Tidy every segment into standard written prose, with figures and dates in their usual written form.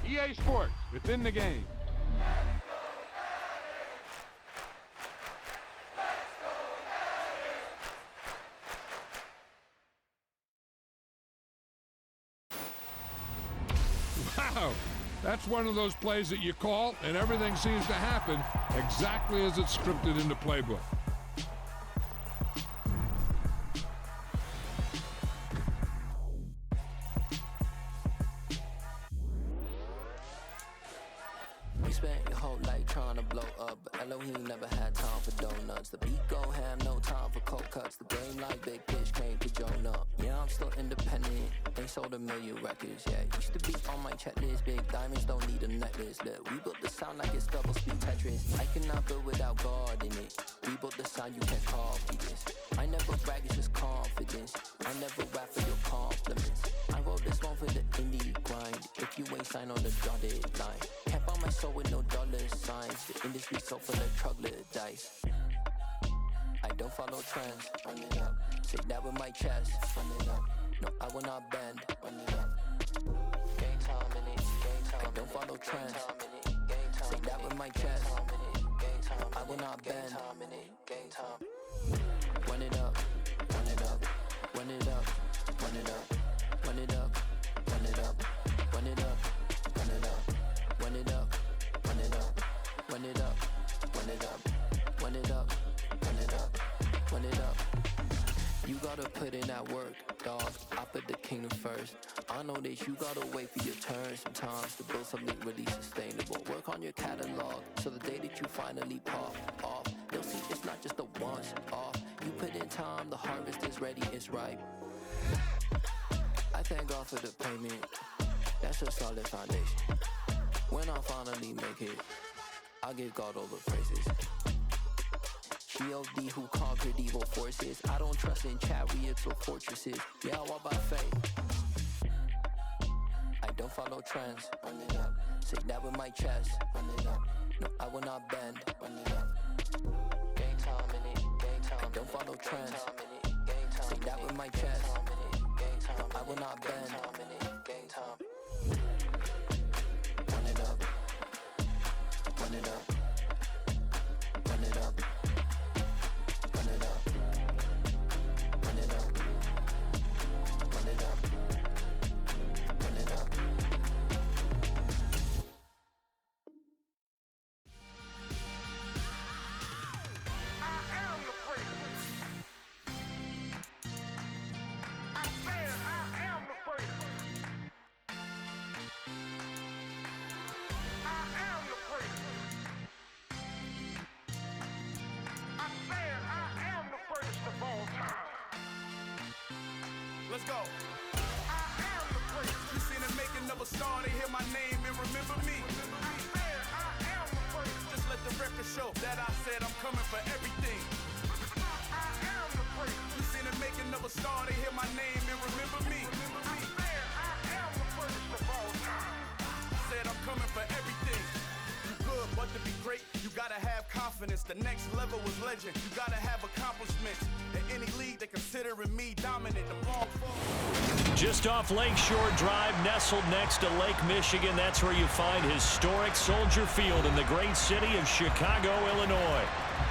EA Sports, within the game. Wow, that's one of those plays that you call and everything seems to happen exactly as it's scripted in the playbook. You spent your whole life trying to blow up, but Elohim never had time for donuts. The beat go have no time for cold cuts. The game like Big Fish came to Jonah. Yeah, I'm still independent. Ain't sold a million records yet. Used to be on my checklist. Big diamonds don't need a necklace. Look, we built the sound like it's double speed Tetris. I cannot build without God in it. We built the sound you can't copy this. I never brag, it's just confidence. I never rap for your compliments. I wrote this one for the indie grind. If you ain't signed on the dotted line, can't buy my soul with no dollar signs. The industry so full of troglodytes. I don't follow trends. Run it up. Say that with my chest. Run it up. No, I will not bend. Run it up. Game time in it. Game time. I don't follow trends. Say that with my chest. I will not bend. Game time. Run it up. Run it up. Run it up. Run it up. Run it up. Run it up. Run it up. Run it up. Run it up. Run it up. Run it up. Run it up. Run it up. Run it up. Run it up. You gotta put in that work, dog. I put the kingdom first. I know that you gotta wait for your turn sometimes to build something really sustainable. Work on your catalog so the day that you finally pop off, you'll see it's not just a once off. You put in time, the harvest is ready, it's ripe. I thank God for the payment. That's a solid foundation. When I finally make it, I'll give God all the praises. G.O.D. who conquered evil forces. I don't trust in chariots or fortresses. Yeah, I walk by faith. I don't follow trends. Run it up. Say that with my chest. Run it up. No, I will not bend. Run it up. Game time in it. Game time. I don't follow trends. Say that with my chest. No, I will not bend. Game time. Run it up. Run it up. Run it up. Run it up. Run it up. Run it up. Run it up. I am the greatest. I said I am the greatest. I am the greatest. I said I am the greatest of all time. Let's go. I am the greatest. You seen the making of a star, they hear my name and remember me. I said I am the greatest. Just let the record show that I said I'm coming for everything. I am the greatest. You seen the making of a star, they hear my name and remember me. I said I am the greatest of all time. Said I'm coming for everything. You good, but to be great, you gotta have confidence. The next level was legend. You gotta have accomplishments. In any league, they considering me dominant. The ball falls. Just off Lakeshore Drive, nestled next to Lake Michigan, that's where you find historic Soldier Field in the great city of Chicago, Illinois.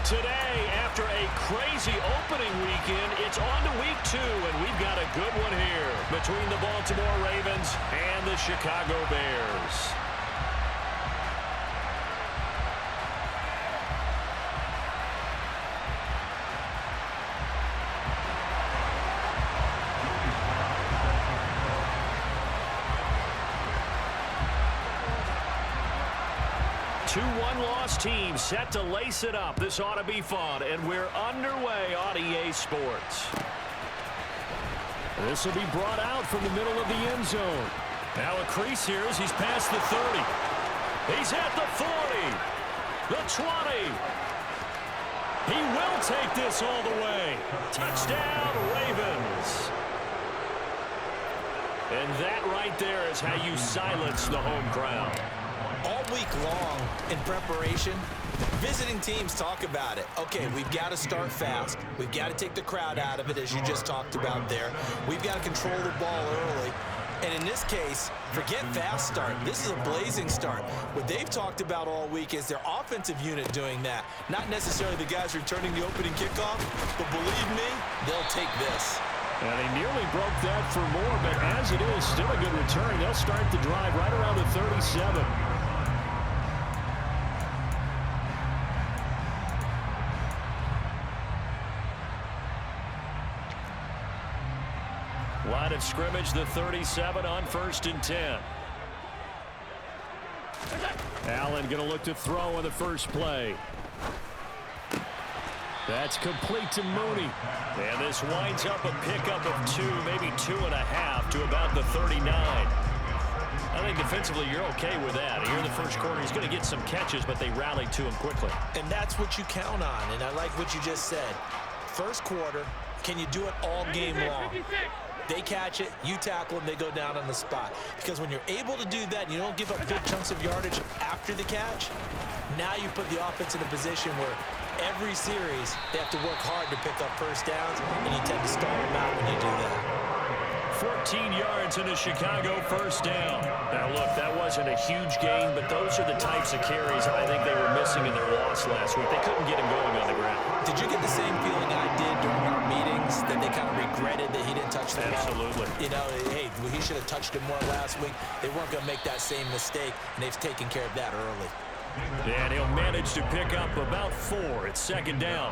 Today, after a crazy opening weekend, it's on to week 2, and we've got a good one here between the Baltimore Ravens and the Chicago Bears. Two one-loss teams set to lace it up. This ought to be fun, and we're underway on EA Sports. This will be brought out from the middle of the end zone. Now a crease here as he's past the 30. He's at the 40, the 20. He will take this all the way. Touchdown, Ravens. And that right there is how you silence the home crowd. All week long in preparation, visiting teams talk about it. Okay, we've got to start fast. We've got to take the crowd out of it, as you just talked about there. We've got to control the ball early. And in this case, forget fast start. This is a blazing start. What they've talked about all week is their offensive unit doing that. Not necessarily the guys returning the opening kickoff, but believe me, they'll take this. And they nearly broke that for more, but as it is, still a good return. They'll start the drive right around the 37. Line of scrimmage, the 37 on 1st and 10. Allen going to look to throw on the first play. That's complete to Mooney. And this winds up a pickup of 2, maybe 2.5 to about the 39. I think defensively you're okay with that. Here in the first quarter, he's going to get some catches, but they rallied to him quickly. And that's what you count on, and I like what you just said. First quarter, can you do it all game long? They catch it, you tackle them, they go down on the spot. Because when you're able to do that and you don't give up big chunks of yardage after the catch, now you put the offense in a position where every series they have to work hard to pick up first downs, and you tend to stall them out when you do that. 14 yards in a Chicago first down. Now, look, that wasn't a huge gain, but those are the types of carries I think they were missing in their loss last week. They couldn't get him going on the ground. Did you get the same feeling I did during our meetings, that they kind of regretted that he didn't touch the ball? Absolutely. You know, hey, he should have touched him more last week. They weren't going to make that same mistake, and they've taken care of that early. And he'll manage to pick up about 4 at 2nd down.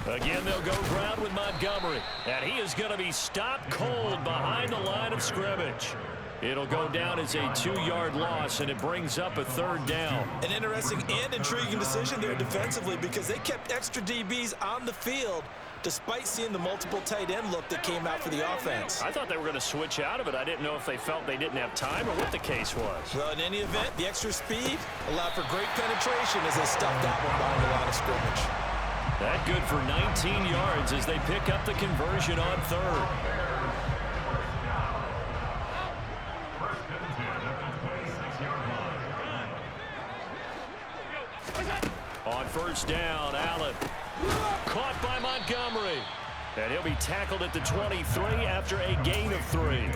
Again, they'll go ground with Montgomery. And he is going to be stopped cold behind the line of scrimmage. It'll go down as a 2-yard loss, and it brings up a 3rd down. An interesting and intriguing decision there defensively, because they kept extra DBs on the field despite seeing the multiple tight end look that came out for the offense. I thought they were going to switch out of it. I didn't know if they felt they didn't have time or what the case was. Well, in any event, the extra speed allowed for great penetration as they stuffed that one behind the line of scrimmage. That good for 19 yards as they pick up the conversion on 3rd. On 1st down, Allen. Caught by Montgomery. And he'll be tackled at the 23 after a gain of 3.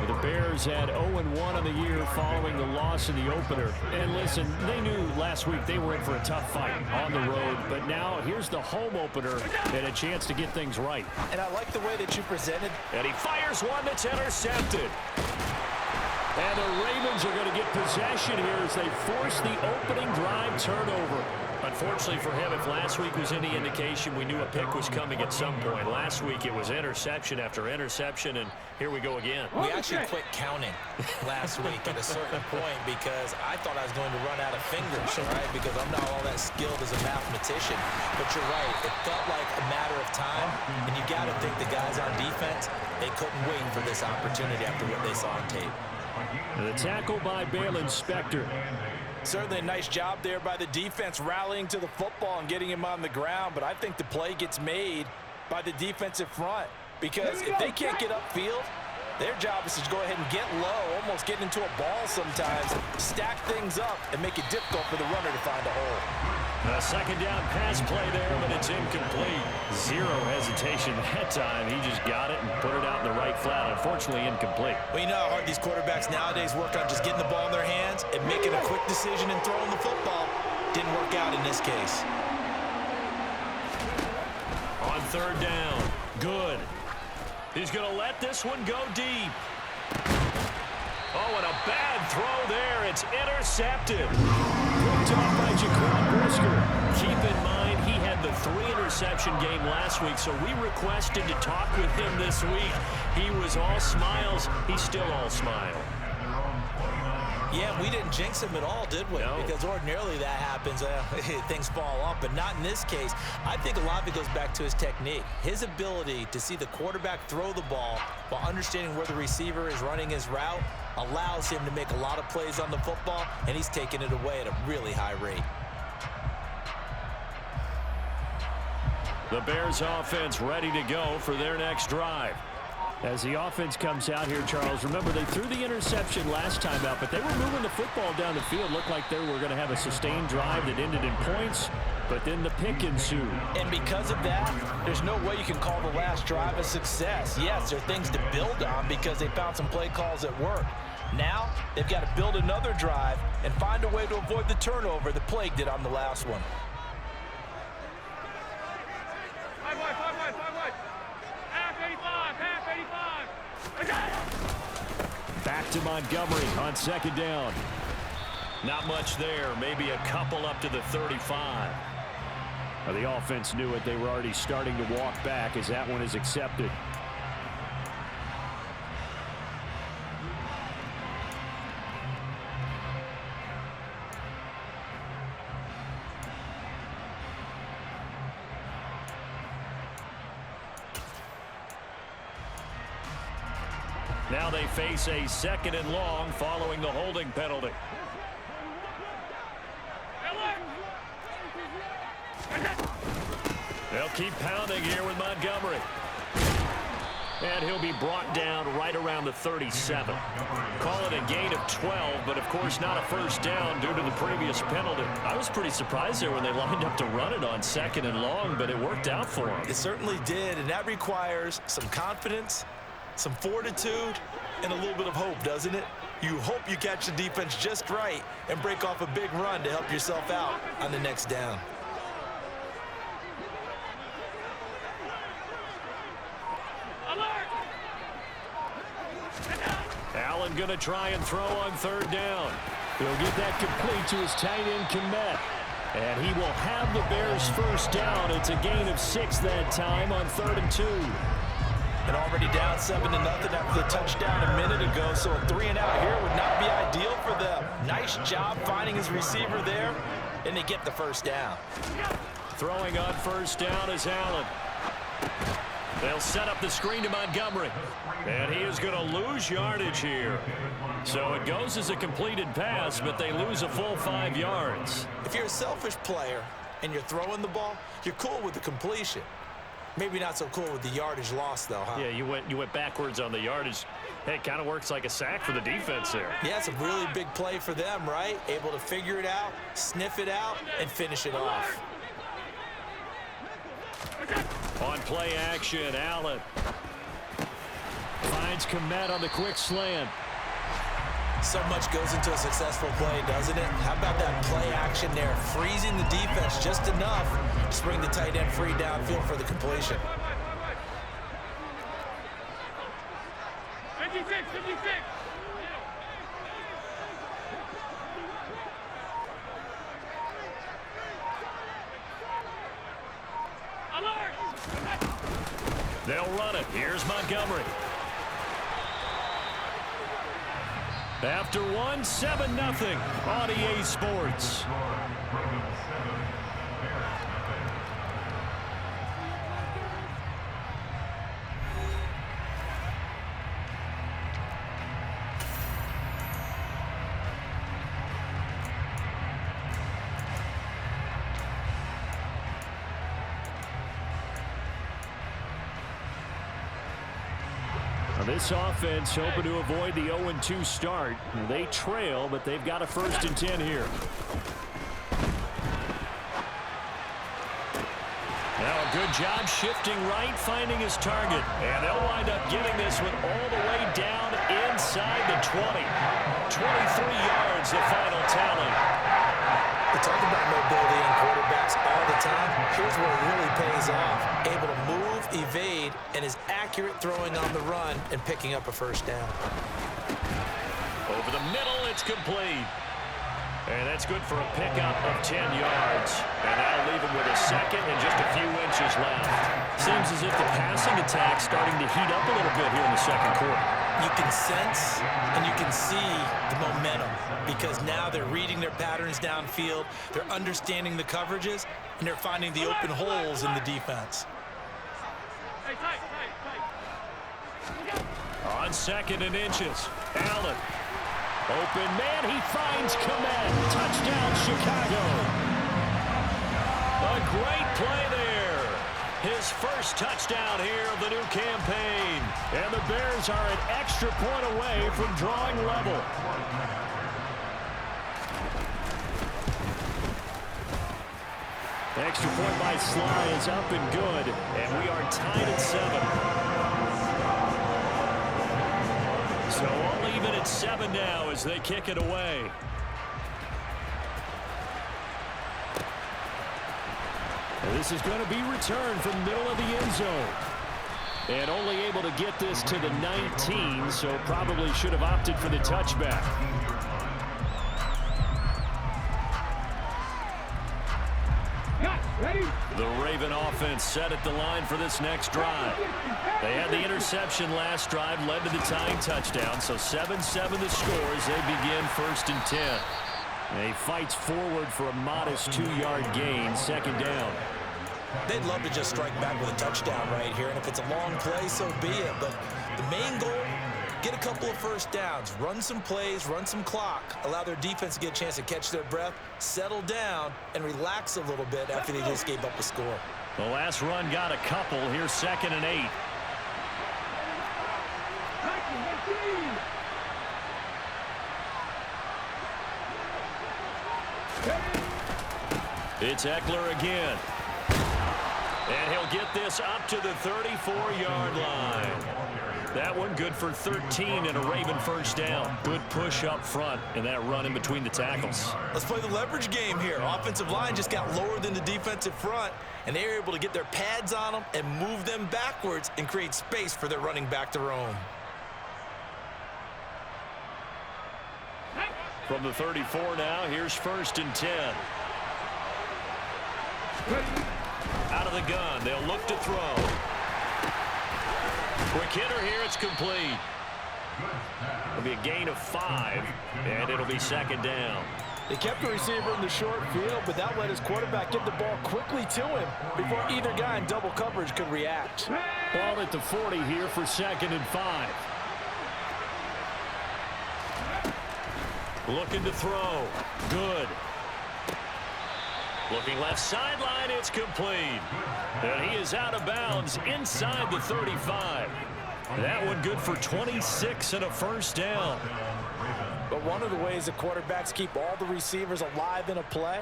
The Bears had 0-1 on the year following the loss in the opener. And listen, they knew last week they were in for a tough fight on the road. But now here's the home opener and a chance to get things right. And I like the way that you presented. And he fires one that's intercepted. And the Ravens are going to get possession here as they force the opening drive turnover. Unfortunately for him, if last week was any indication, we knew a pick was coming at some point. Last week it was interception after interception, and here we go again. We actually quit counting last week at a certain point because I thought I was going to run out of fingers, right? Because I'm not all that skilled as a mathematician. But you're right, it felt like a matter of time, and you got to think the guys on defense, they couldn't wait for this opportunity after what they saw on tape. The tackle by Balin Spector. Certainly a nice job there by the defense rallying to the football and getting him on the ground, but I think the play gets made by the defensive front because if they can't get upfield, their job is to go ahead and get low, almost get into a ball sometimes, stack things up, and make it difficult for the runner to find a hole. A 2nd down pass play there, but it's incomplete. Zero hesitation that time. He just got it and put it out in the right flat. Unfortunately, incomplete. Well, you know how hard these quarterbacks nowadays work on just getting the ball in their hands and making a quick decision and throwing the football. Didn't work out in this case. On 3rd down, good. He's going to let this one go deep. Oh, and a bad throw there. It's intercepted. Picked off by Jaquan Brisker. Keep in mind, he had the 3-interception game last week, so we requested to talk with him this week. He was all smiles. He's still all smile. Yeah, we didn't jinx him at all, did we? No. Because ordinarily that happens, things fall off, but not in this case. I think a lot of it goes back to his technique. His ability to see the quarterback throw the ball while understanding where the receiver is running his route allows him to make a lot of plays on the football, and he's taking it away at a really high rate. The Bears offense ready to go for their next drive. As the offense comes out here, Charles, remember they threw the interception last time out, but they were moving the football down the field. Looked like they were going to have a sustained drive that ended in points. But then the pick ensued. And because of that, there's no way you can call the last drive a success. Yes, there are things to build on because they found some play calls that work. Now, they've got to build another drive and find a way to avoid the turnover that plagued it on the last one. Back to Montgomery on second down. Not much there, maybe a couple up to the 35. Well, the offense knew it. They were already starting to walk back as that one is accepted. Now they face a second and long following the holding penalty. They'll keep pounding here with Montgomery. And he'll be brought down right around the 37. Call it a gain of 12, but of course not a first down due to the previous penalty. I was pretty surprised there when they lined up to run it on second and long, but it worked out for them. It certainly did, and that requires some confidence, some fortitude, and a little bit of hope, doesn't it? You hope you catch the defense just right and break off a big run to help yourself out on the next down. Allen going to try and throw on third down. He'll get that complete to his tight end, Kmet. And he will have the Bears first down. It's a gain of 6 that time on 3rd and 2. And already down 7-0 after the touchdown a minute ago, so a 3-and-out here would not be ideal for them. Nice job finding his receiver there, and they get the first down. Throwing on first down is Allen. They'll set up the screen to Montgomery. And he is going to lose yardage here. So it goes as a completed pass, but they lose a full 5 yards. If you're a selfish player and you're throwing the ball, you're cool with the completion. Maybe not so cool with the yardage loss, though, huh? Yeah, you went backwards on the yardage. Hey, it kind of works like a sack for the defense there. Yeah, it's a really big play for them, right? Able to figure it out, sniff it out, and finish it off. On play action, Allen finds Kmet on the quick slant. So much goes into a successful play, doesn't it? How about that play action there? Freezing the defense just enough to bring the tight end free downfield for the completion. 56. They'll run it. Here's Montgomery. After 7-0 on EA Sports. This offense hoping to avoid the 0-2 start. They trail, but they've got a 1st and 10 here. Now a good job shifting right, finding his target. And they'll wind up getting this one all the way down inside the 20. 23 yards, the final tally. We talk about mobility in quarterbacks all the time. Here's where it really pays off. Able to move, evade, and is accurate throwing on the run and picking up a first down. Over the middle, it's complete. And that's good for a pickup of 10 yards. And that'll leave him with a second and just a few inches left. Seems as if the passing attack's starting to heat up a little bit here in the second quarter. You can sense and you can see the momentum because now they're reading their patterns downfield, they're understanding the coverages, and they're finding the open holes in the defense. On 2nd and inches, Allen. Open man, he finds Kmet. Touchdown, Chicago. A great play there. His first touchdown here of the new campaign. And the Bears are an extra point away from drawing level. Extra point by Sly is up and good, and we are tied at 7. So all even at 7 now as they kick it away. And this is going to be returned from the middle of the end zone. And only able to get this to the 19, so probably should have opted for the touchback. The Raven offense set at the line for this next drive. They had the interception last drive, led to the tying touchdown, so 7-7 the score as they begin 1st and 10. And he fights forward for a modest 2-yard gain, 2nd down. They'd love to just strike back with a touchdown right here, and if it's a long play, so be it. But the main goal, get a couple of first downs, run some plays, run some clock, allow their defense to get a chance to catch their breath, settle down, and relax a little bit after they just gave up a score. The last run got a couple. Here's 2nd and 8. It's Eckler again. And he'll get this up to the 34-yard line. That one good for 13 and a Raven first down. Good push up front and that run in between the tackles. Let's play the leverage game here. Offensive line just got lower than the defensive front, and they were able to get their pads on them and move them backwards and create space for their running back to roam. From the 34 now, here's 1st and 10. Out of the gun, they'll look to throw. Quick hitter here, it's complete. It'll be a gain of 5, and it'll be 2nd down. They kept the receiver in the short field, but that let his quarterback get the ball quickly to him before either guy in double coverage could react. Ball at the 40 here for 2nd and 5. Looking to throw. Good. Looking left sideline, it's complete. And he is out of bounds inside the 35. That one good for 26 and a first down. But one of the ways the quarterbacks keep all the receivers alive in a play,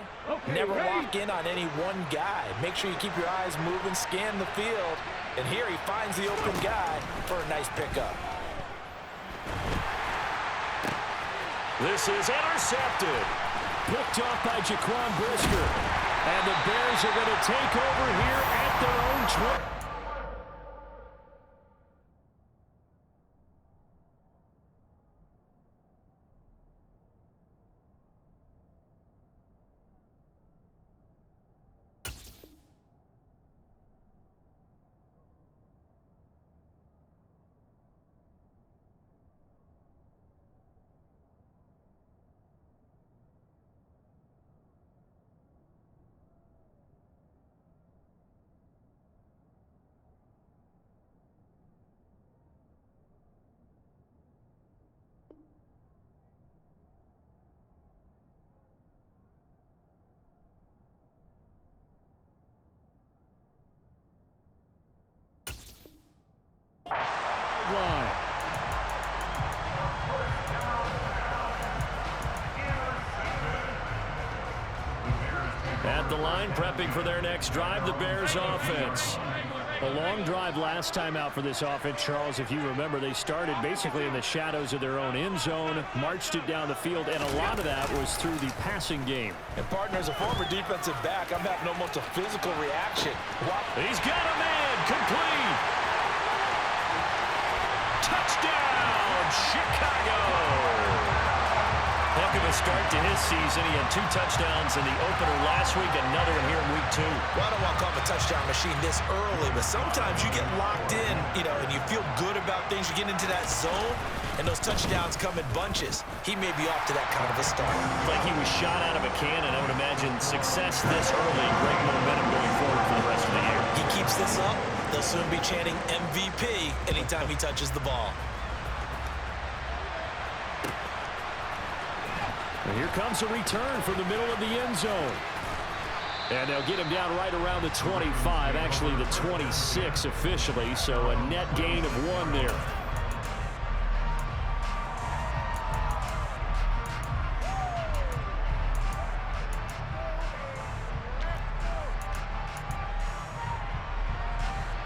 never lock in on any one guy. Make sure you keep your eyes moving, scan the field, and here he finds the open guy for a nice pickup. This is intercepted. Picked off by Jaquan Brisker. And the Bears are going to take over here at their own 20. Line. At the line, prepping for their next drive, the Bears offense. A long drive last time out for this offense, Charles. If you remember, they started basically in the shadows of their own end zone, marched it down the field, and a lot of that was through the passing game. And partner, as a former defensive back, I'm having almost a physical reaction. He's got a man, complete. Touchdown, Chicago. Heck of a start to his season. He had 2 touchdowns in the opener last week, another one here in week 2. Well, I don't want to call him a touchdown machine this early, but sometimes you get locked in, and you feel good about things. You get into that zone, and those touchdowns come in bunches. He may be off to that kind of a start. Like he was shot out of a cannon. I would imagine success this early, great momentum going forward for the rest of the year. He keeps this up, they'll soon be chanting MVP anytime he touches the ball. And here comes a return from the middle of the end zone. And they'll get him down right around the 25, actually the 26 officially, so a net gain of 1 there.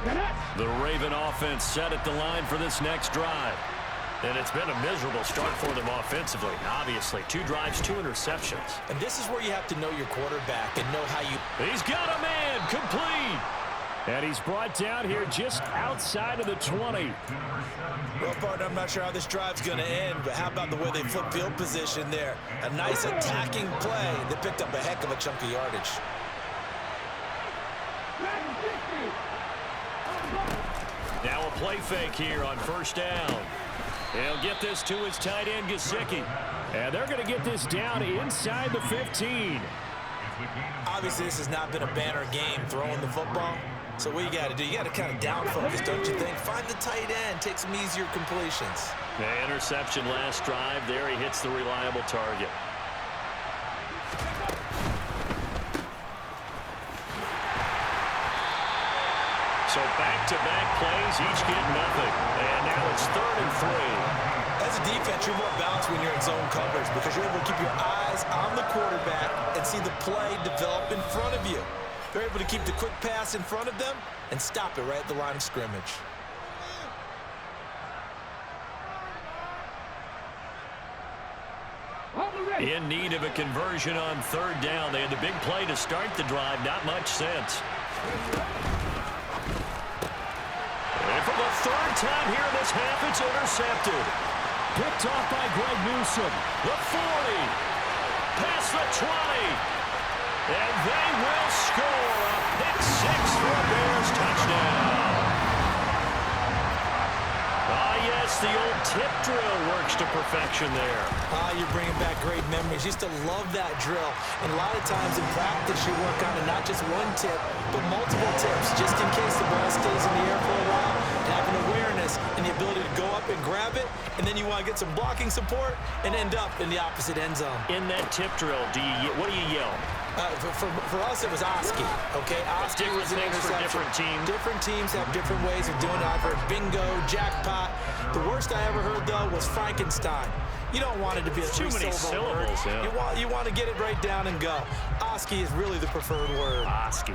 The Raven offense set at the line for this next drive. And it's been a miserable start for them offensively. Obviously, 2 drives, 2 interceptions. And this is where you have to know your quarterback and know how you... He's got a man, complete. And he's brought down here just outside of the 20. Well, partner, I'm not sure how this drive's going to end, but how about the way they flip field position there? A nice attacking play that picked up a heck of a chunk of yardage. Now a play fake here on first down. He'll get this to his tight end, Gesicki. And they're going to get this down inside the 15. Obviously, this has not been a banner game throwing the football. So what you got to do, you got to kind of down focus, don't you think? Find the tight end, take some easier completions. The interception last drive. There he hits the reliable target. So back-to-back plays, each get nothing. And now it's 3rd and 3. As a defense, you're more balanced when you're in zone coverage because you're able to keep your eyes on the quarterback and see the play develop in front of you. They're able to keep the quick pass in front of them and stop it right at the line of scrimmage. In need of a conversion on 3rd down. They had the big play to start the drive. Not much sense. And for the 3rd time here in this half, it's intercepted. Picked off by Greg Newsome. The 40. Past the 20. And they will score a pick 6 for a Bears touchdown. Ah, yes, the old tip drill works to perfection there. You're bringing back great memories. Used to love that drill. And a lot of times in practice, you work on it, not just one tip, but multiple tips, just in case the ball stays in the air for a while. And having awareness and the ability to go up and grab it, and then you want to get some blocking support and end up in the opposite end zone. In that tip drill, what do you yell? For us, it was Oski, okay? Oski was an things for different teams. Different teams have different ways of doing it. I've heard bingo, jackpot. The worst I ever heard, though, was Frankenstein. You don't want it to be a too many syllables. Yeah. You want to get it right down and go. Oski is really the preferred word. Oski.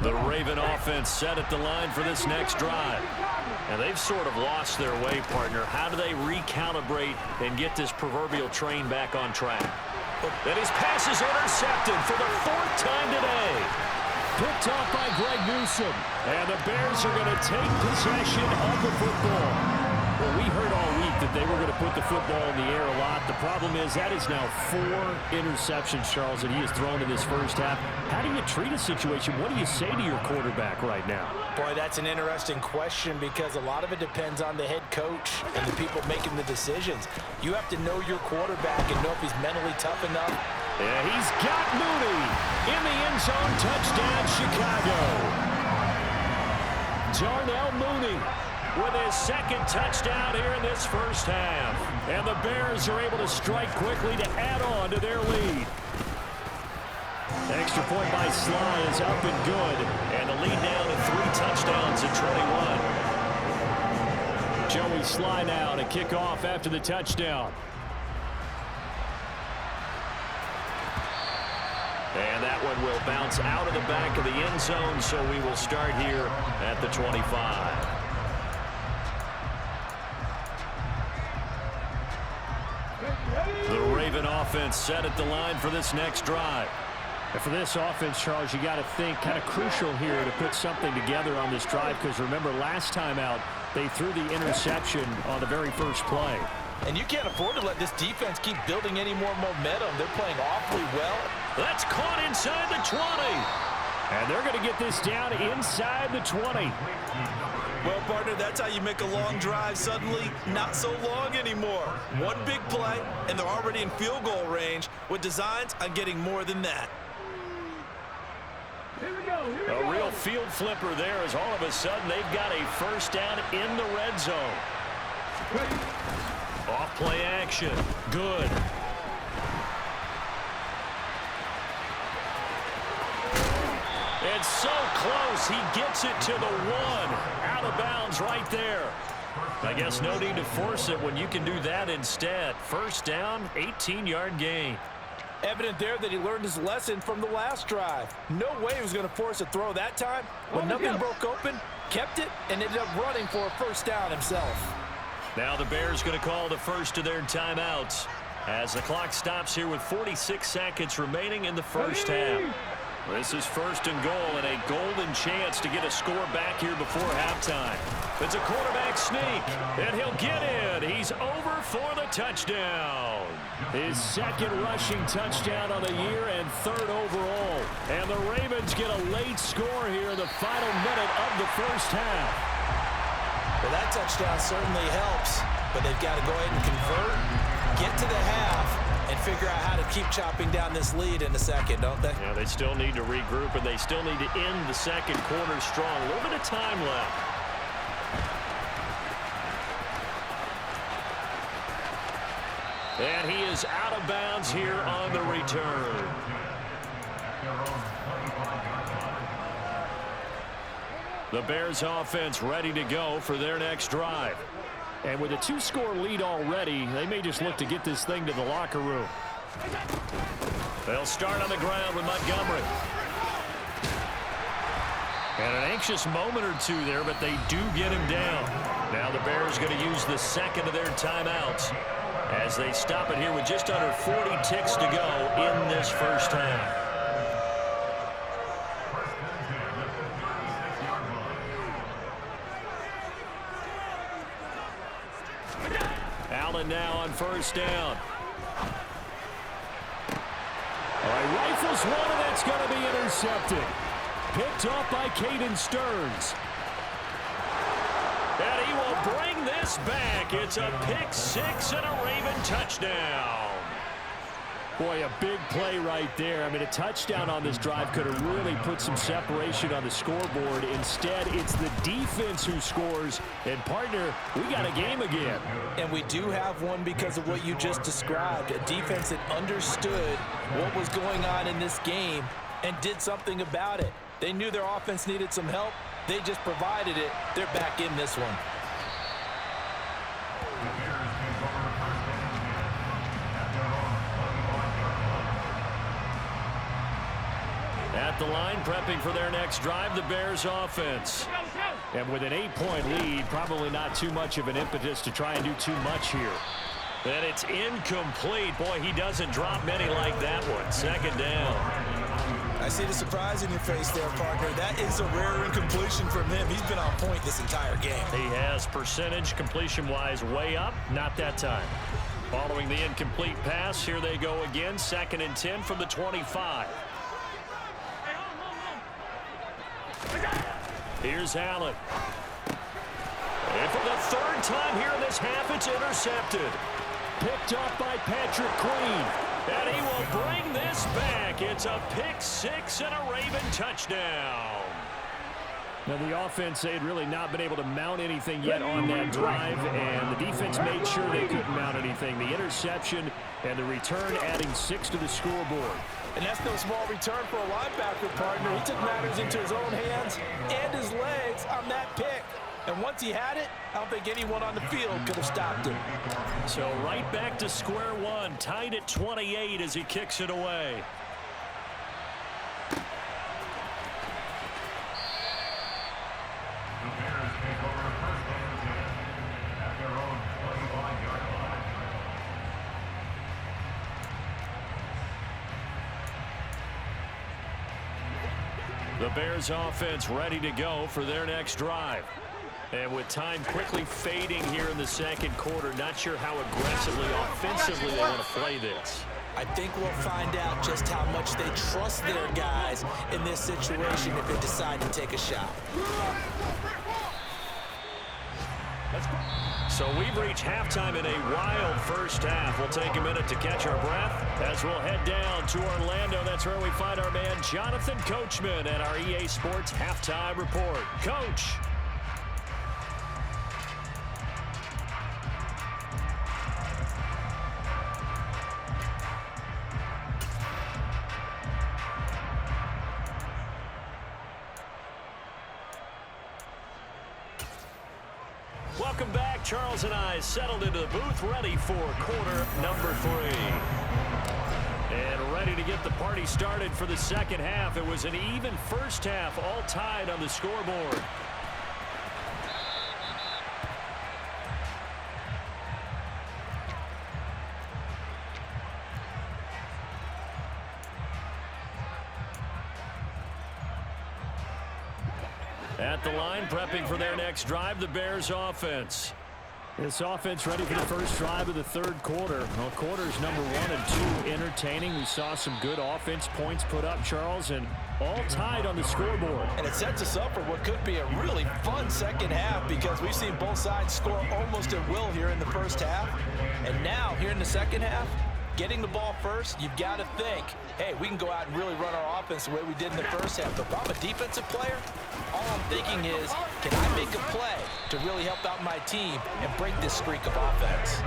The Raven offense set at the line for this next drive. And they've sort of lost their way, partner. How do they recalibrate and get this proverbial train back on track? And his pass is intercepted for the 4th time today. Picked off by Greg Newsome. And the Bears are going to take possession of the football. Well, we heard all week that they were going to put the football in the air a lot. The problem is that is now 4 interceptions, Charles, that he has thrown in this first half. How do you treat a situation? What do you say to your quarterback right now? Boy, that's an interesting question because a lot of it depends on the head coach and the people making the decisions. You have to know your quarterback and know if he's mentally tough enough. Yeah, he's got Mooney in the end zone. Touchdown, Chicago. Darnell Mooney with his 2nd touchdown here in this first half. And the Bears are able to strike quickly to add on to their lead. Extra point by Sly is up and good. And the lead down to 3 touchdowns at 21. Joey Sly now to kick off after the touchdown. And that one will bounce out of the back of the end zone, so we will start here at the 25. The Raven offense set at the line for this next drive. And for this offense, Charles, you got to think kind of crucial here to put something together on this drive because remember last time out they threw the interception on the very first play. And you can't afford to let this defense keep building any more momentum. They're playing awfully well. That's caught inside the 20. And they're going to get this down inside the 20. Well, partner, that's how you make a long drive suddenly not so long anymore. One big play, and they're already in field goal range with designs on getting more than that. A real field flipper there as all of a sudden they've got a first down in the red zone. Off play action. Good. And It's so close. He gets it to the 1. Out of bounds right there. I guess no need to force it when you can do that instead. First down, 18-yard gain. Evident there that he learned his lesson from the last drive. No way he was going to force a throw that time, but nothing broke open, kept it, and ended up running for a first down himself. Now the Bears going to call the first of their timeouts as the clock stops here with 46 seconds remaining in the first half. This is first and goal and a golden chance to get a score back here before halftime. It's a quarterback sneak, and he'll get in. He's over for the touchdown. His second rushing touchdown on the year and third overall. And the Ravens get a late score here in the final minute of the first half. Well, that touchdown certainly helps, but they've got to go ahead and convert, get to the half, and figure out how to keep chopping down this lead in the second, don't they? Yeah, they still need to regroup, and they still need to end the second quarter strong. A little bit of time left. And he is out of bounds here on the return. The Bears offense ready to go for their next drive. And with a 2-score lead already, they may just look to get this thing to the locker room. They'll start on the ground with Montgomery. And an anxious moment or two there, but they do get him down. Now the Bears going to use the second of their timeouts as they stop it here with just under 40 ticks to go in this first half. Allen now on first down. All right, rifles one, and that's going to be intercepted. Picked off by Caden Stearns. And he will bring this back. It's a pick six and a Raven touchdown. Boy, a big play right there. I mean, a touchdown on this drive could have really put some separation on the scoreboard. Instead, it's the defense who scores. And, partner, we got a game again. And we do have one because of what you just described. A defense that understood what was going on in this game and did something about it. They knew their offense needed some help. They just provided it. They're back in this one. At the line, prepping for their next drive, the Bears offense. And with an 8-point lead, probably not too much of an impetus to try and do too much here. And it's incomplete. Boy, he doesn't drop many like that one. Second down. I see the surprise in your face there, partner. That is a rare incompletion from him. He's been on point this entire game. He has percentage completion-wise way up. Not that time. Following the incomplete pass, here they go again. 2nd and 10 from the 25. Here's Allen. And for the third time here in this half, it's intercepted. Picked up by Patrick Queen. And he will bring this back. It's a pick six and a Raven touchdown. Now, the offense, they had really not been able to mount anything yet on that drive, and the defense made sure they couldn't mount anything. The interception and the return adding 6 to the scoreboard. And that's no small return for a linebacker, partner. He took matters into his own hands and his legs on that pick. And once he had it, I don't think anyone on the field could have stopped him. So right back to square one, tied at 28 as he kicks it away. The Bears offense ready to go for their next drive. And with time quickly fading here in the second quarter, not sure how aggressively, offensively they want to play this. I think we'll find out just how much they trust their guys in this situation if they decide to take a shot. So we've reached halftime in a wild first half. We'll take a minute to catch our breath as we'll head down to Orlando. That's where we find our man Jonathan Coachman at our EA Sports Halftime Report. Coach. Welcome back. Charles and I settled into the booth, ready for quarter number 3. And ready to get the party started for the second half. It was an even first half, all tied on the scoreboard. At the line, prepping for their next drive, the Bears offense. This offense ready for the first drive of the third quarter. Well, quarters number 1 and 2 entertaining. We saw some good offense points put up, Charles, and all tied on the scoreboard. And it sets us up for what could be a really fun second half because we've seen both sides score almost at will here in the first half. And now, here in the second half, getting the ball first, you've got to think, hey, we can go out and really run our offense the way we did in the first half. But if I'm a defensive player, all I'm thinking is, can I make a play to really help out my team and break this streak of offense?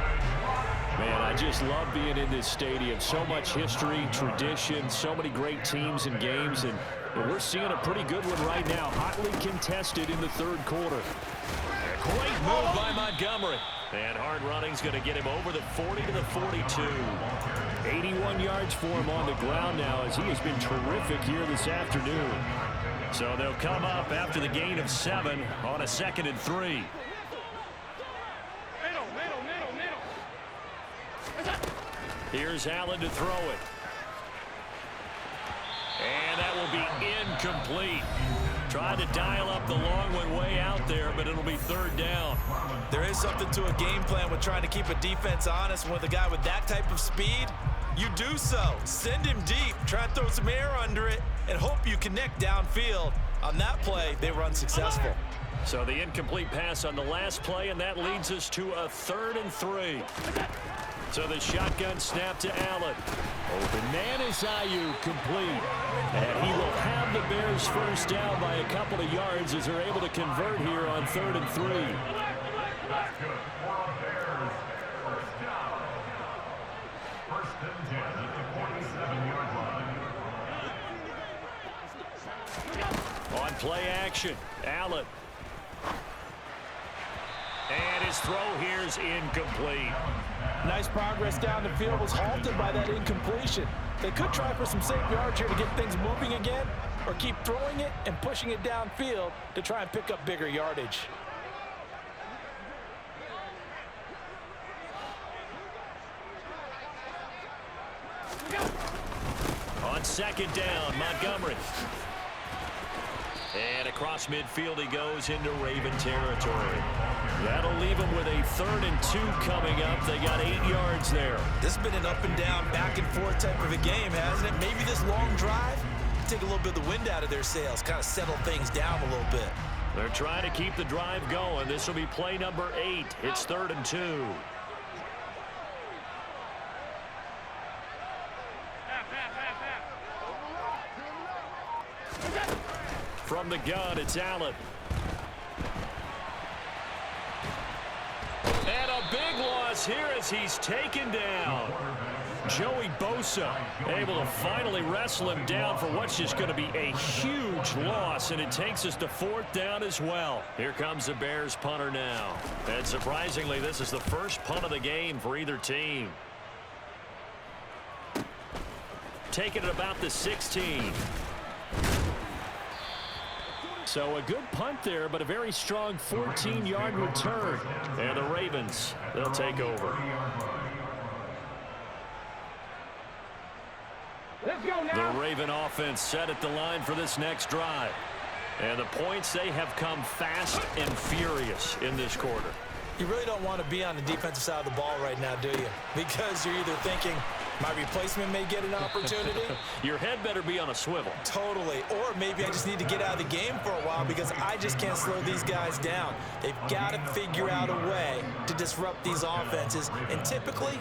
Man, I just love being in this stadium. So much history, tradition, so many great teams and games, and we're seeing a pretty good one right now. Hotly contested in the third quarter. Great move by Montgomery. And hard running's going to get him over the 40 to the 42. 81 yards for him on the ground now as he has been terrific here this afternoon. So they'll come up after the gain of 7 on a 2nd and 3. Here's Allen to throw it. And that will be incomplete. Trying to dial up the long one way out there, but it'll be third down. There is something to a game plan with trying to keep a defense honest. With a guy with that type of speed, you do so. Send him deep, try and throw some air under it, and hope you connect downfield. On that play, they were unsuccessful. So the incomplete pass on the last play, and that leads us to a 3rd and 3. So the shotgun snap to Allen. Open man is Ayuk, complete. And he will have the Bears first down by a couple of yards as they're able to convert here on 3rd and 3. On play action, Allen. And his throw here is incomplete. Nice progress down the field was halted by that incompletion. They could try for some safe yards here to get things moving again, or keep throwing it and pushing it downfield to try and pick up bigger yardage. On 2nd down, Montgomery. And across midfield he goes into Raven territory. That'll leave him with a 3rd and 2 coming up. They got 8 yards there. This has been an up and down, back and forth type of a game, hasn't it? Maybe this long drive take a little bit of the wind out of their sails, kind of settle things down a little bit. They're trying to keep the drive going. This will be play number 8. It's 3rd and 2. From the gun, it's Allen. And a big loss here as he's taken down. Joey Bosa able to finally wrestle him down for what's just going to be a huge loss, and it takes us to 4th down as well. Here comes the Bears punter now. And surprisingly, this is the first punt of the game for either team. Taking it about the 16. So a good punt there, but a very strong 14-yard return. And the Ravens, they'll take over. The Raven offense set at the line for this next drive. And the points, they have come fast and furious in this quarter. You really don't want to be on the defensive side of the ball right now, do you? Because you're either thinking, my replacement may get an opportunity. Your head better be on a swivel. Totally. Or maybe I just need to get out of the game for a while because I just can't slow these guys down. They've got to figure out a way to disrupt these offenses. And typically,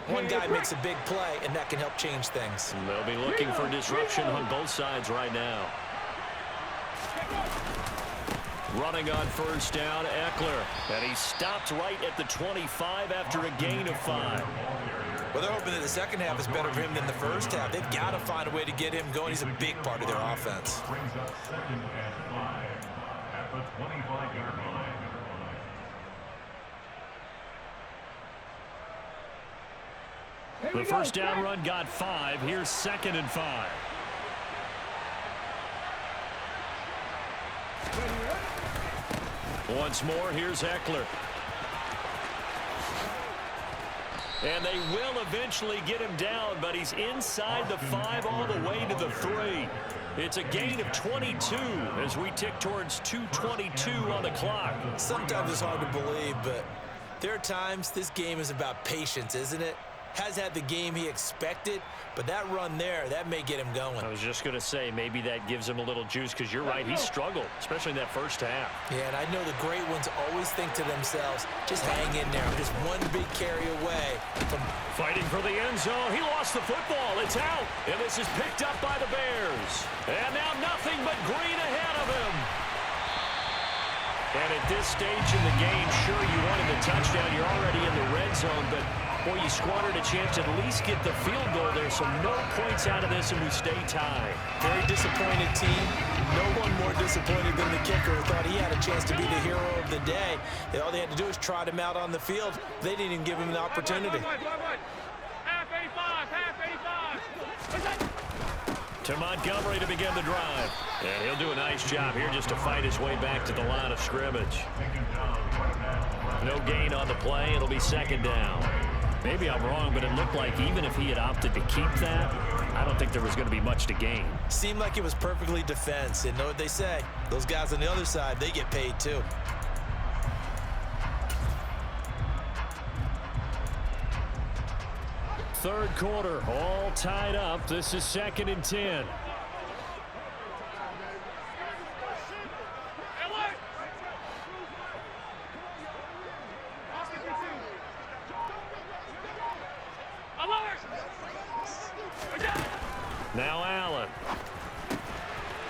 one guy makes a big play, and that can help change things. They'll be looking for disruption on both sides right now. Running on first down, Eckler. And he stopped right at the 25 after a gain of 5. Well, they're hoping that the second half is better for him than the first half. They've got to find a way to get him going. He's a big part of their offense. Brings up 2nd and 5 at the 25-yard line. The first down run got 5. Here's 2nd and 5. Once more, here's Eckler. And they will eventually get him down, but he's inside the 5 all the way to the 3. It's a gain of 22 as we tick towards 2:22 on the clock. Sometimes it's hard to believe, but there are times this game is about patience, isn't it? Has had the game he expected, but that run there, that may get him going. I was just going to say, maybe that gives him a little juice, because you're right, he struggled, especially in that first half. Yeah, and I know the great ones always think to themselves, just hang in there. I'm just one big carry away from fighting for the end zone. He lost the football. It's out, and this is picked up by the Bears. And now nothing but green ahead of him. And at this stage in the game, sure, you wanted the touchdown. You're already in the red zone, but boy, you squandered a chance to at least get the field goal there, so no points out of this, and we stay tied. Very disappointed team. No one more disappointed than the kicker, who thought he had a chance to be the hero of the day. All they had to do was trot him out on the field. They didn't even give him the opportunity. Half 85, half 85. To Montgomery to begin the drive. And he'll do a nice job here just to fight his way back to the line of scrimmage. No gain on the play. It'll be 2nd down. Maybe I'm wrong, but it looked like even if he had opted to keep that, I don't think there was going to be much to gain. Seemed like it was perfectly defense. And know what they say? Those guys on the other side, they get paid too. Third quarter, all tied up. This is 2nd and 10. Now Allen.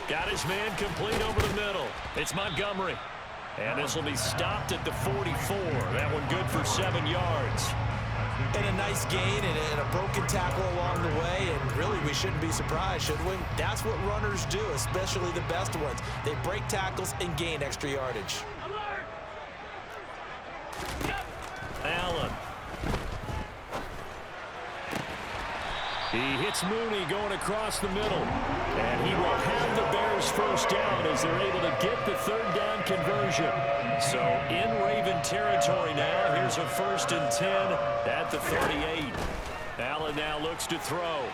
Got his man complete over the middle. It's Montgomery. And this will be stopped at the 44. That one good for 7 yards. And a nice gain and a broken tackle along the way. And really, we shouldn't be surprised, should we? That's what runners do, especially the best ones. They break tackles and gain extra yardage. Allen. He hits Mooney going across the middle. And he will have the Bears first down as they're able to get the 3rd down conversion. So in Raven territory now. Here's a 1st and 10 at the 38. Allen now looks to throw.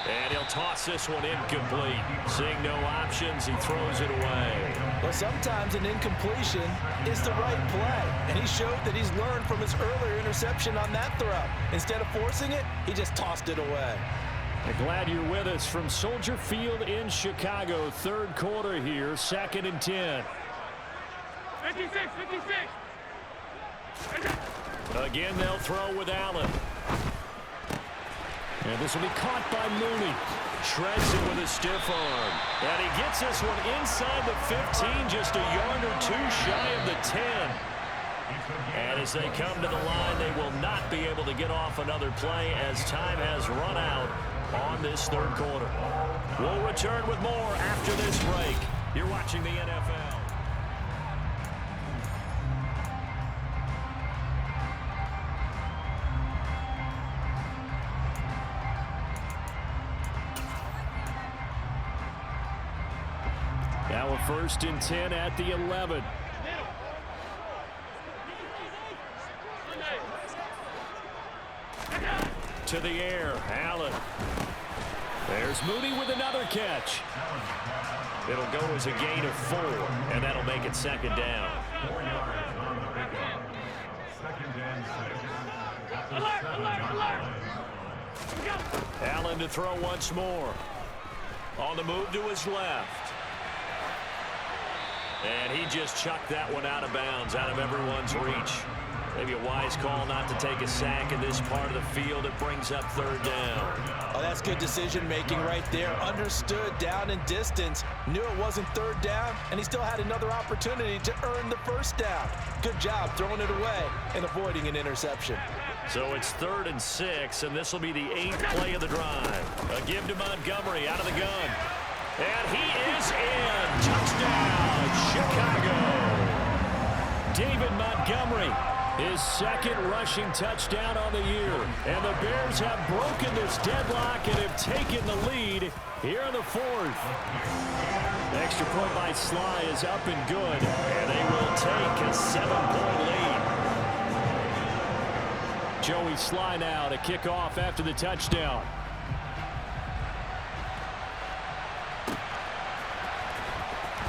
And he'll toss this one incomplete. Seeing no options, he throws it away. Well, sometimes an incompletion is the right play. And he showed that he's learned from his earlier interception on that throw. Instead of forcing it, he just tossed it away. I'm glad you're with us from Soldier Field in Chicago. 3rd quarter here, 2nd and 10. 56, 56. Again, they'll throw with Allen. And this will be caught by Mooney. Shreds it with a stiff arm. And he gets this one inside the 15, just a yard or two shy of the 10. And as they come to the line, they will not be able to get off another play as time has run out on this 3rd quarter. We'll return with more after this break. You're watching the NFL. Now a 1st and 10 at the 11. To the air, Allen. There's Mooney with another catch. It'll go as a gain of 4, and that'll make it 2nd down. Allen to throw once more. On the move to his left. And he just chucked that one out of bounds, out of everyone's reach. Maybe a wise call not to take a sack in this part of the field. It brings up 3rd down. Oh, that's good decision-making right there. Understood down and distance. Knew it wasn't 3rd down, and he still had another opportunity to earn the 1st down. Good job throwing it away and avoiding an interception. So it's 3rd and 6, and this will be the 8th play of the drive. A give to Montgomery out of the gun. And he is in. Touchdown, Chicago. David Montgomery His second rushing touchdown on the year. And the Bears have broken this deadlock and have taken the lead here in the fourth. Extra point by Sly is up and good. And they will take a 7-point lead. Joey Sly now to kick off after the touchdown.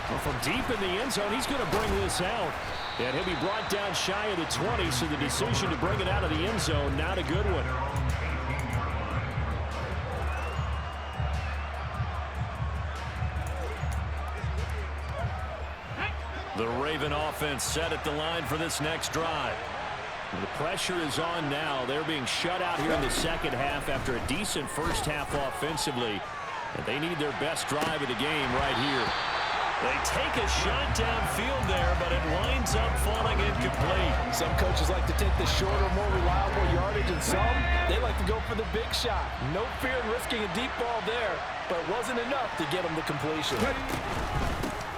Well, from deep in the end zone, he's going to bring this out. And he'll be brought down shy of the 20, so the decision to bring it out of the end zone, not a good one. The Raven offense set at the line for this next drive. The pressure is on now. They're being shut out here in the second half after a decent first half offensively. And they need their best drive of the game right here. They take a shot downfield there, but it winds up falling incomplete. Some coaches like to take the shorter, more reliable yardage, and some, they like to go for the big shot. No fear in risking a deep ball there, but it wasn't enough to get them the completion.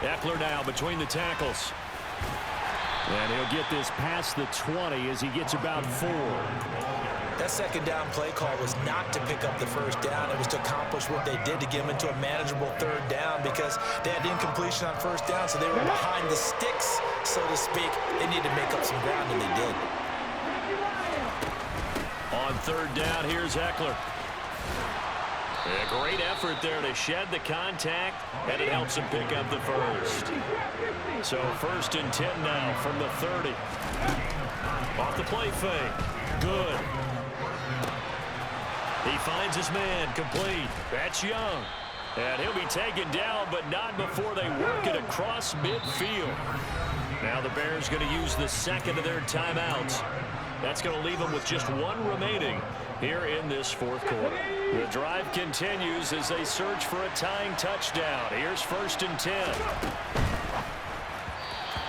Eckler now between the tackles. And he'll get this past the 20 as he gets about 4. That second down play call was not to pick up the first down. It was to accomplish what they did to get them into a manageable third down because they had incompletion on first down, so they were behind the sticks, so to speak. They needed to make up some ground, and they did. On third down, here's Eckler. A great effort there to shed the contact, and it helps him pick up the first. So 1st and 10 now from the 30. Off the play fake. Good. He finds his man, complete. That's Young. And he'll be taken down, but not before they work it across midfield. Now the Bears going to use the second of their timeouts. That's going to leave them with just 1 remaining here in this fourth quarter. The drive continues as they search for a tying touchdown. Here's 1st and 10.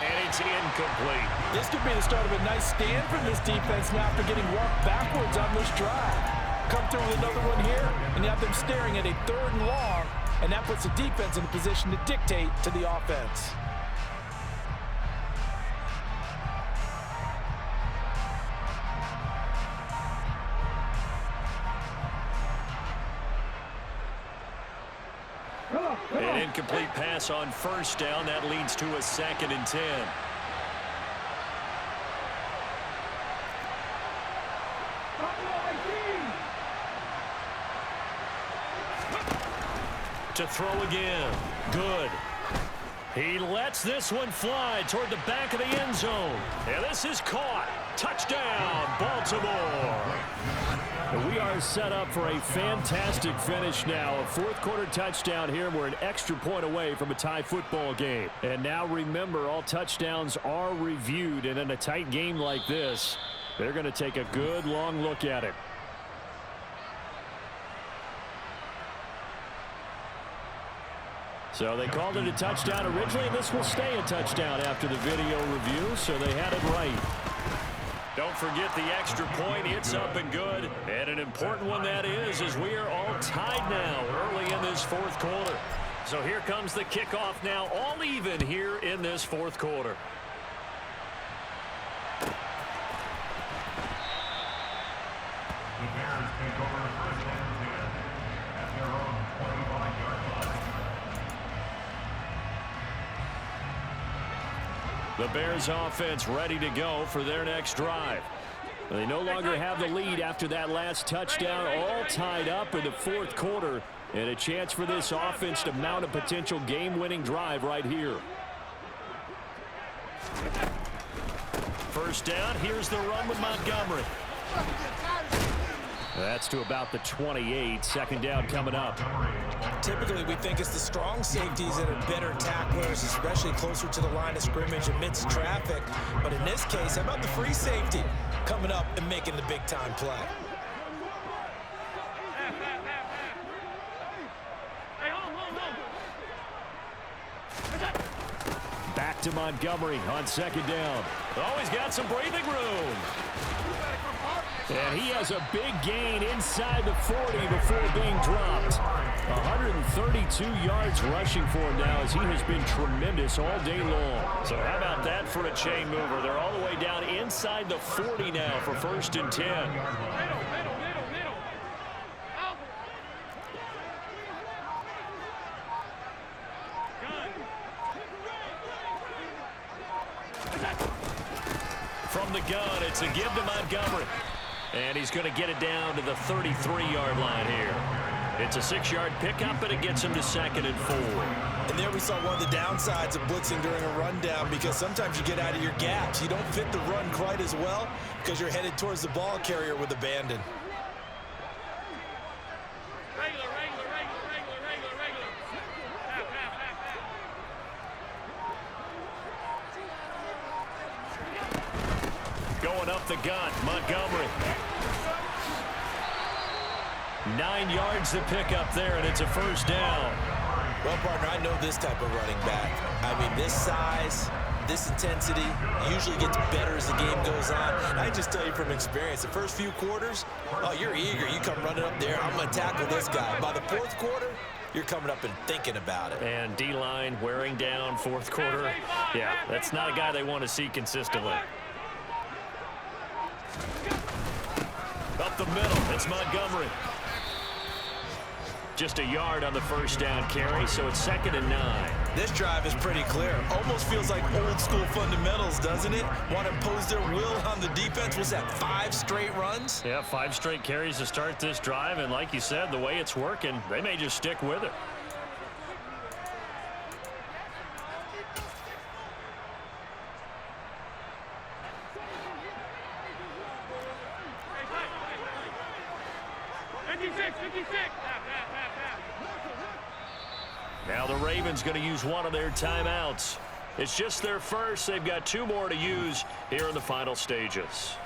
And it's incomplete. This could be the start of a nice stand from this defense now after getting walked backwards on this drive. Come through with another one here, and you have them staring at a 3rd and long, and that puts the defense in a position to dictate to the offense. An incomplete pass on first down. That leads to a 2nd and 10. To throw again. Good. He lets this one fly toward the back of the end zone. And this is caught. Touchdown, Baltimore. We are set up for a fantastic finish now. A fourth quarter touchdown here. We're an extra point away from a tie football game. And now remember, all touchdowns are reviewed. And in a tight game like this, they're going to take a good long look at it. So they called it a touchdown originally, and this will stay a touchdown after the video review, so they had it right. Don't forget the extra point. It's up and good. And an important one that is, as we are all tied now early in this fourth quarter. So here comes the kickoff now, all even here in this fourth quarter. The Bears take over 1st and 10 at their own 25-yard line. The Bears offense ready to go for their next drive. They no longer have the lead after that last touchdown, all tied up in the fourth quarter, and a chance for this offense to mount a potential game-winning drive right here. First down, here's the run with Montgomery. That's to about the 28. 2nd down coming up. Typically, we think it's the strong safeties that are better tacklers, especially closer to the line of scrimmage amidst traffic. But in this case, how about the free safety coming up and making the big-time play? Back to Montgomery on 2nd down. Oh, he's got some breathing room. And he has a big gain inside the 40 before being dropped. 132 yards rushing for him now, as he has been tremendous all day long. So how about that for a chain mover? They're all the way down inside the 40 now for 1st and 10. From the gun, it's a give to Montgomery. And he's going to get it down to the 33-yard line here. It's a 6-yard pickup, but it gets him to 2nd and 4. And there we saw one of the downsides of blitzing during a rundown, because sometimes you get out of your gaps. You don't fit the run quite as well because you're headed towards the ball carrier with abandon. Going up the gut, Montgomery. 9 yards to pick up there, and it's a 1st down. Well, partner, I know this type of running back. I mean, this size, this intensity usually gets better as the game goes on. And I just tell you from experience, the first few quarters, oh, you're eager. You come running up there, I'm going to tackle this guy. By the 4th quarter, you're coming up and thinking about it. And D-line wearing down 4th quarter. Yeah, that's not a guy they want to see consistently. Up the middle, it's Montgomery. Just a yard on the 1st down carry, so it's 2nd and 9. This drive is pretty clear. Almost feels like old school fundamentals, doesn't it? Want to impose their will on the defense. Was that 5 straight runs? Yeah, 5 straight carries to start this drive, and like you said, the way it's working, they may just stick with it. Now the Ravens going to use one of their timeouts. It's just their first. They've got 2 more to use here in the final stages.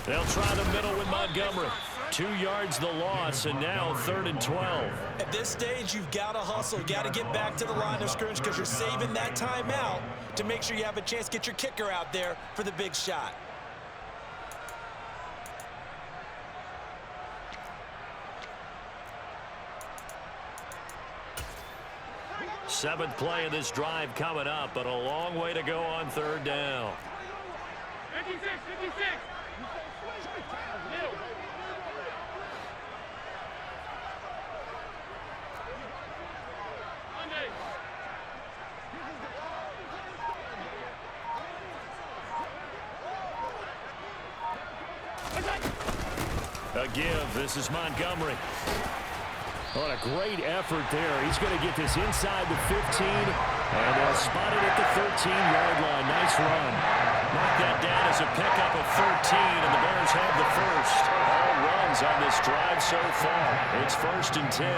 They'll try the middle with Montgomery. 2 yards the loss, and now 3rd and 12. At this stage, you've got to hustle. Got to get back to the line of scrimmage because you're saving that timeout to make sure you have a chance to get your kicker out there for the big shot. Seventh play of this drive coming up, but a long way to go on 3rd down. 56. A give. This is Montgomery. What a great effort there. He's going to get this inside the 15, and they'll spot it at the 13-yard line. Nice run. Knock that down as a pickup of 13, and the Bears have the first. All runs on this drive so far. It's 1st and 10.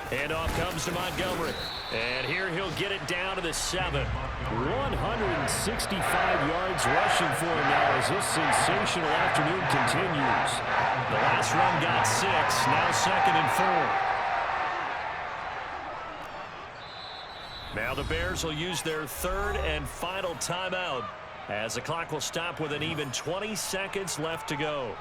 Handoff comes to Montgomery. And here he'll get it down to the 7. 165 yards rushing for him now as this sensational afternoon continues. The last run got 6, now 2nd and 4. Now the Bears will use their 3rd and final timeout as the clock will stop with an even 20 seconds left to go.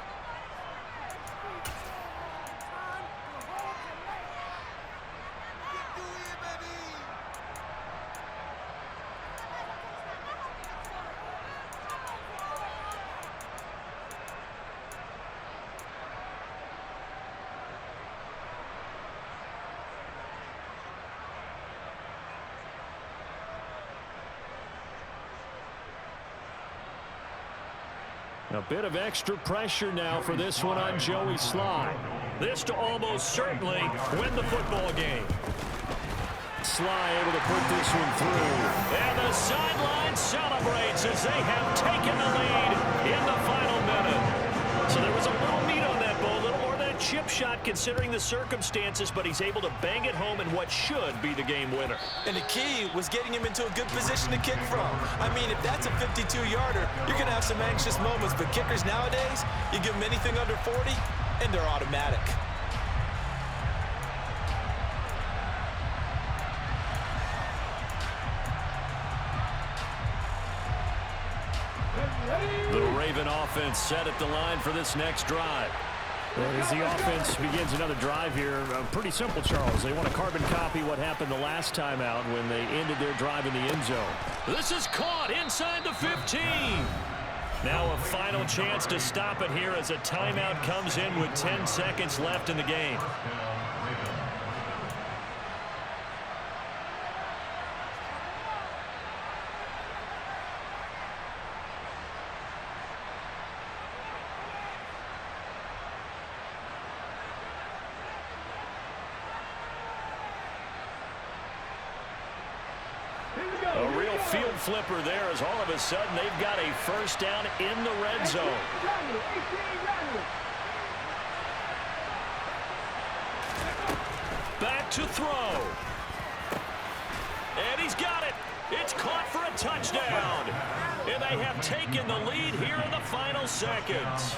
A bit of extra pressure now for this one on Joey Sly. This to almost certainly win the football game. Sly able to put this one through. And the sideline celebrates as they have taken the lead in the final minute. So there was a little meat on that ball, a little more than a chip shot considering the circumstances, but he's able to bang it home in what should be the game winner. And the key was getting him into a good position to kick from. I mean, if that's a 52-yarder, you're going to have some anxious moments, but kickers nowadays, you give them anything under 40, and they're automatic. The Raven offense set at the line for this next drive. Well, as the offense begins another drive here, pretty simple, Charles. They want to carbon copy what happened the last time out when they ended their drive in the end zone. This is caught inside the 15. Now a final chance to stop it here as a timeout comes in with 10 seconds left in the game. A real field flipper there as all of a sudden they've got a first down in the red zone. Back to throw. And he's got it. It's caught for a touchdown. And they have taken the lead here in the final seconds.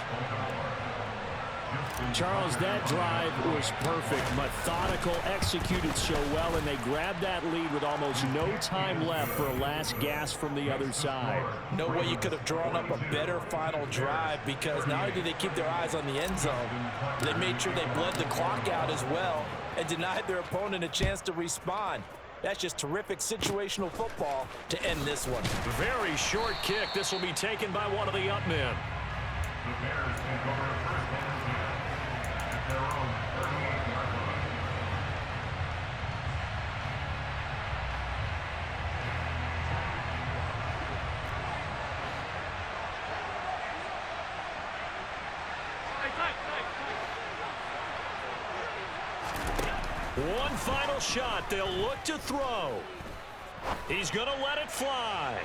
Charles, that drive was perfect, methodical, executed so well, and they grabbed that lead with almost no time left for a last gasp from the other side. No way you could have drawn up a better final drive, because not only did they keep their eyes on the end zone, they made sure they bled the clock out as well and denied their opponent a chance to respond. That's just terrific situational football to end this one. Very short kick. This will be taken by one of the up men. The Bears take over first and 10 at their own 38-yard line. One final shot. They'll look to throw. He's going to let it fly.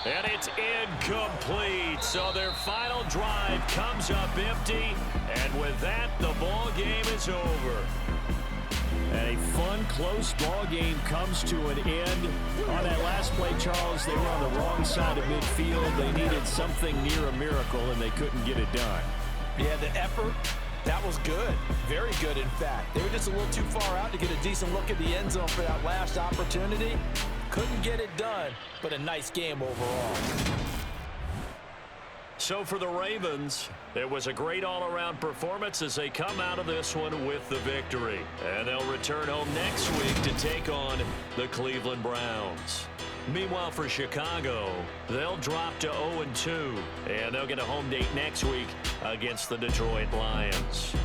And it's incomplete. So their final drive comes up empty. And with that, the ball game is over. And a fun, close ball game comes to an end. On that last play, Charles, they were on the wrong side of midfield. They needed something near a miracle, and they couldn't get it done. Yeah, the effort, that was good. Very good, in fact. They were just a little too far out to get a decent look at the end zone for that last opportunity. Couldn't get it done, but a nice game overall. So for the Ravens, it was a great all-around performance as they come out of this one with the victory. And they'll return home next week to take on the Cleveland Browns. Meanwhile, for Chicago, they'll drop to 0-2, and they'll get a home date next week against the Detroit Lions.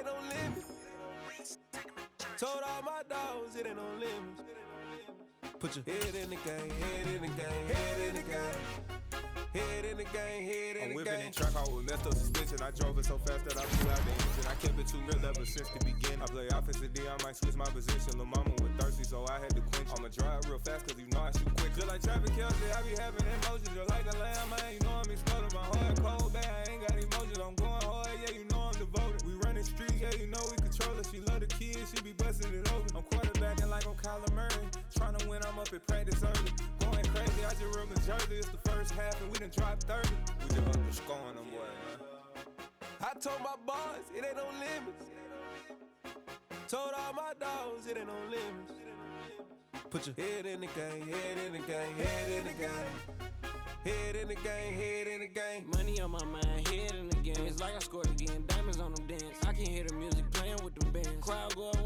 no limit. Told all my dogs, it ain't no limits. Put your head in the game, head in the game, head in the game. Head in the game, head in the game. I'm whipping in track out with messed up suspension. I drove it so fast that I blew out the engine. I kept it too real ever since the beginning. I play offensive D, I might switch my position. Lil' mama was thirsty, so I had to quench. I'ma drive real fast, cause you know I shoot quick. Just like Travis Kelce, I be having emotions. Just like a lamb, man, you know I'm exploding. My heart cold, bad, I ain't got emotions. I'm going hard, yeah, you know I'm devoted. We running streets, yeah, you know we control it. She love the kids, she be busting it open. I'm quarterbacking like I'm Kyler Murray. Trying to win, I'm up at practice early. Going crazy, I just ripped the jersey. It's the first half, and we done dropped 30. We just up to scoring them, boy, man. I told my boys, it ain't no limits. Told all my dogs, it ain't no limits. Put your head in the game, head in the game, head in the game. Head in the game, head in the game. Money on my mind, head in the game. It's like I scored again, diamonds on them dance. I can hear the music playing with them bands. Crowd going